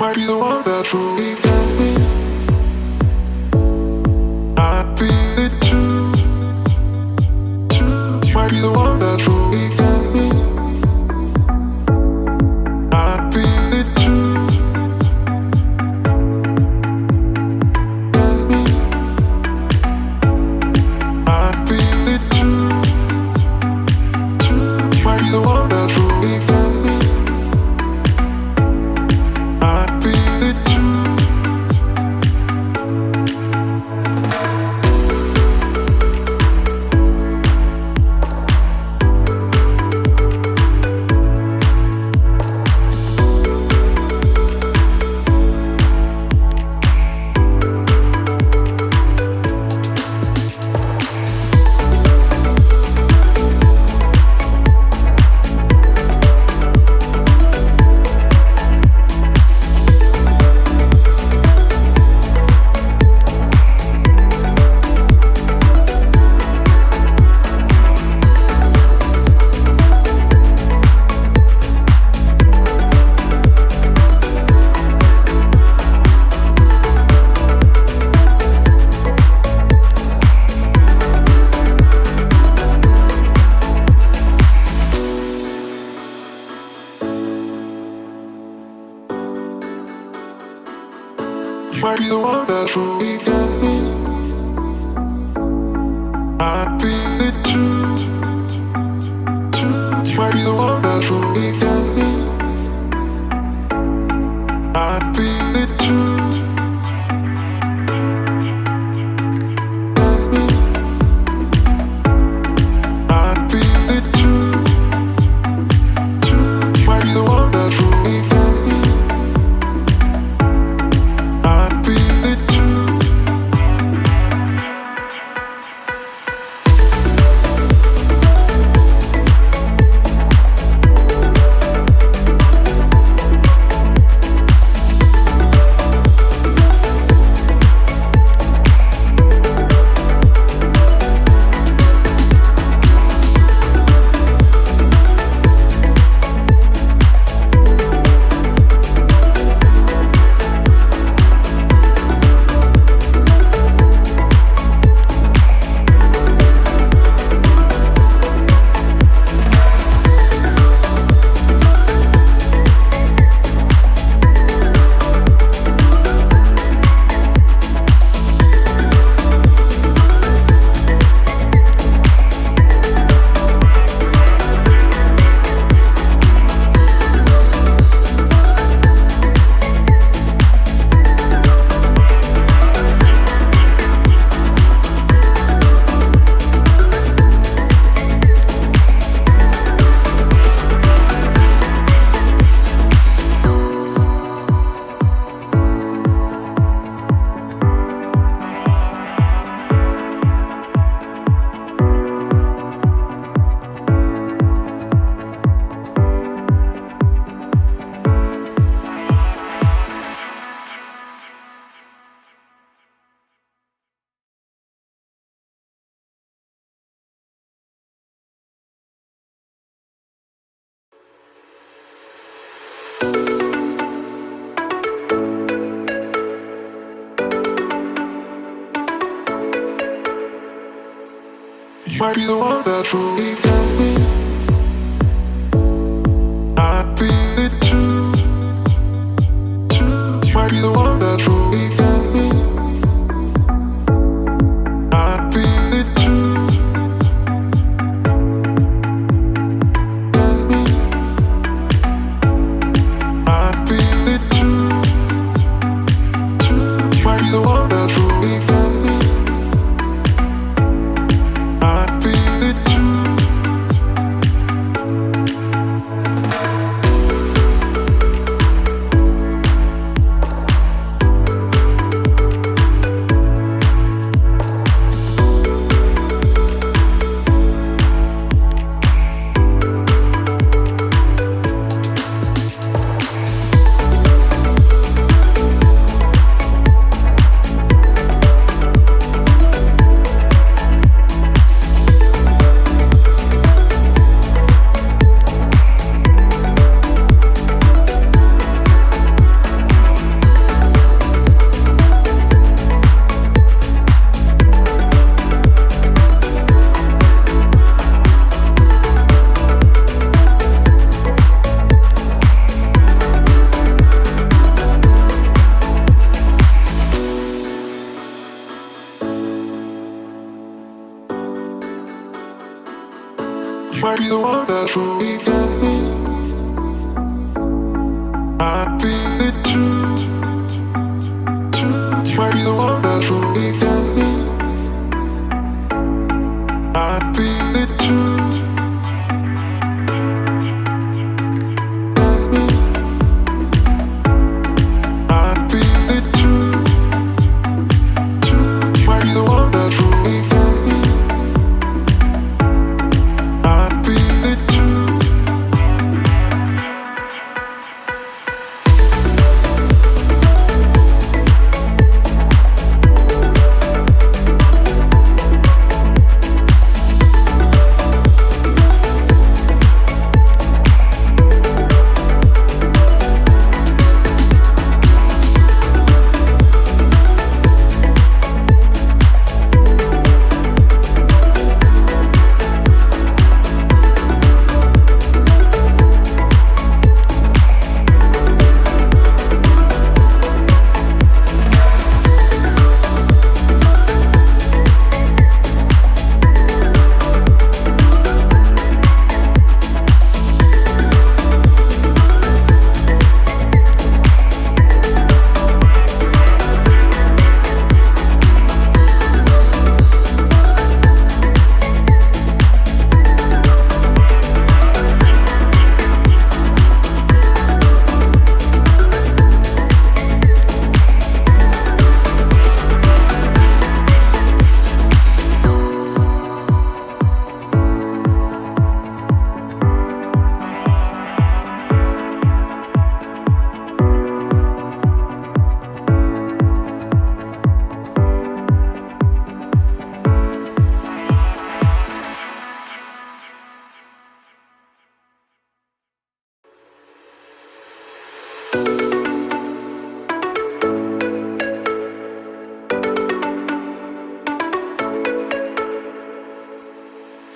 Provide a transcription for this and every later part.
might be the one that truly get me. I feel it too, too. You might be the one that truly get me. I feel it too, get me. I feel it too, too. You might be the one that truly get me. Might be the one that truly get me. I feel it too, too. You might be the one that truly get me. I feel it too, get me. I feel it too, too. You might be the one that truly get me. You might be the one that truly get me. I feel it too, too. You might be the one that truly get me. I feel it too, get me. I feel it too, too. You might be the one that truly get me. I feel it too. might be the one that truly get me. I feel it too. You might be the one that truly get me. I feel it too. Get me. I feel it too. You might be the one that truly get me. I feel it too.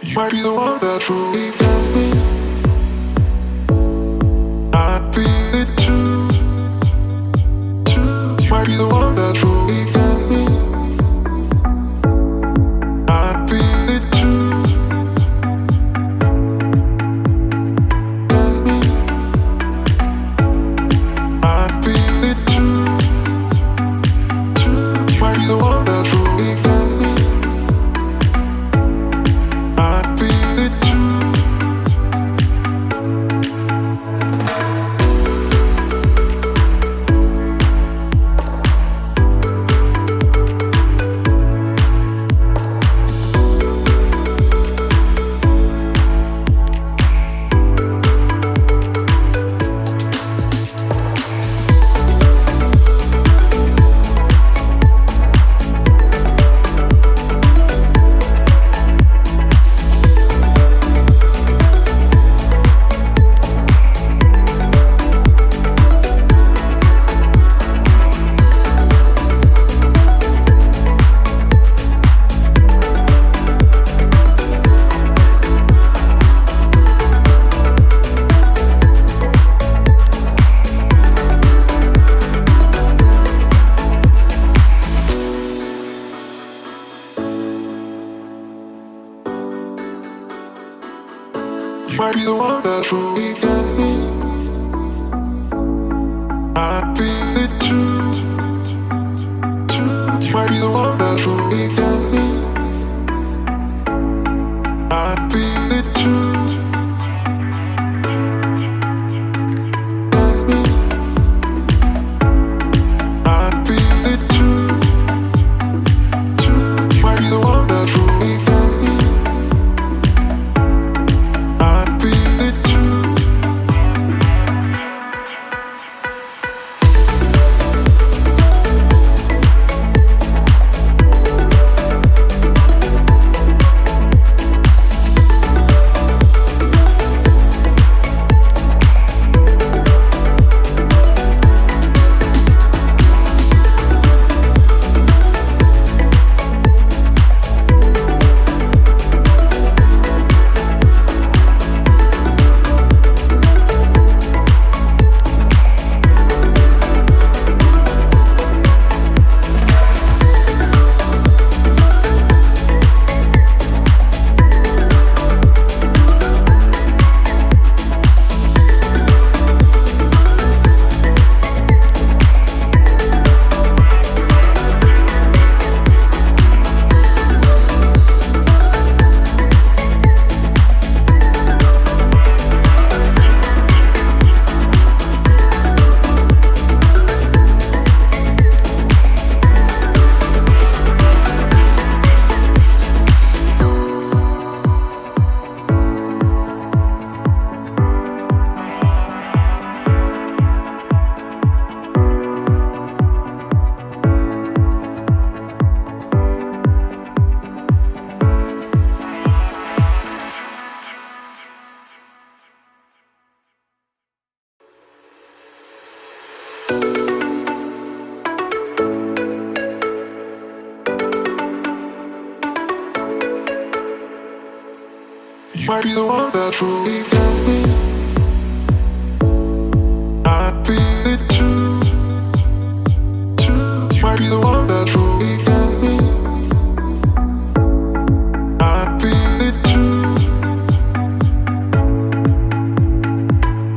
You might be the one that truly get me. I feel it too. You might be the one that truly get me. I feel it too. Get me. I feel it too. You might be the one that truly get me. I feel it too. You might be the one that truly get me. I feel it too. You might be the one that truly get me. I feel it too. Get me. I feel it too. You might be the one that truly get me. I feel it too. might be the one that truly got me. I feel it too, too. Might be the one that truly got me. I feel it too,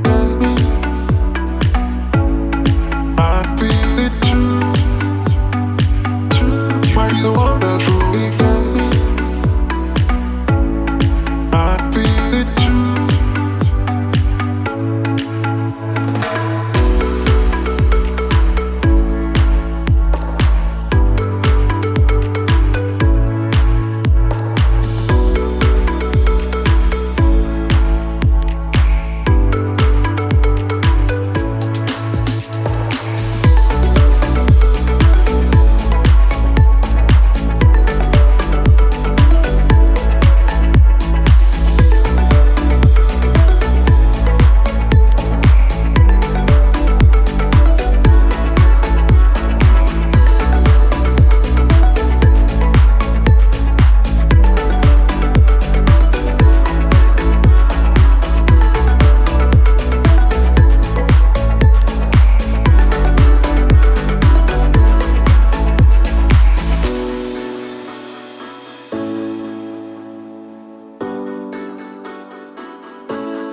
got me. I feel it too, too. Might be the one that truly got me. I feel it too.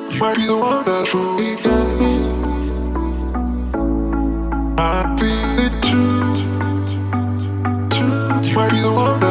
You might be the one that truly got me. I feel it too, too. You might be the one that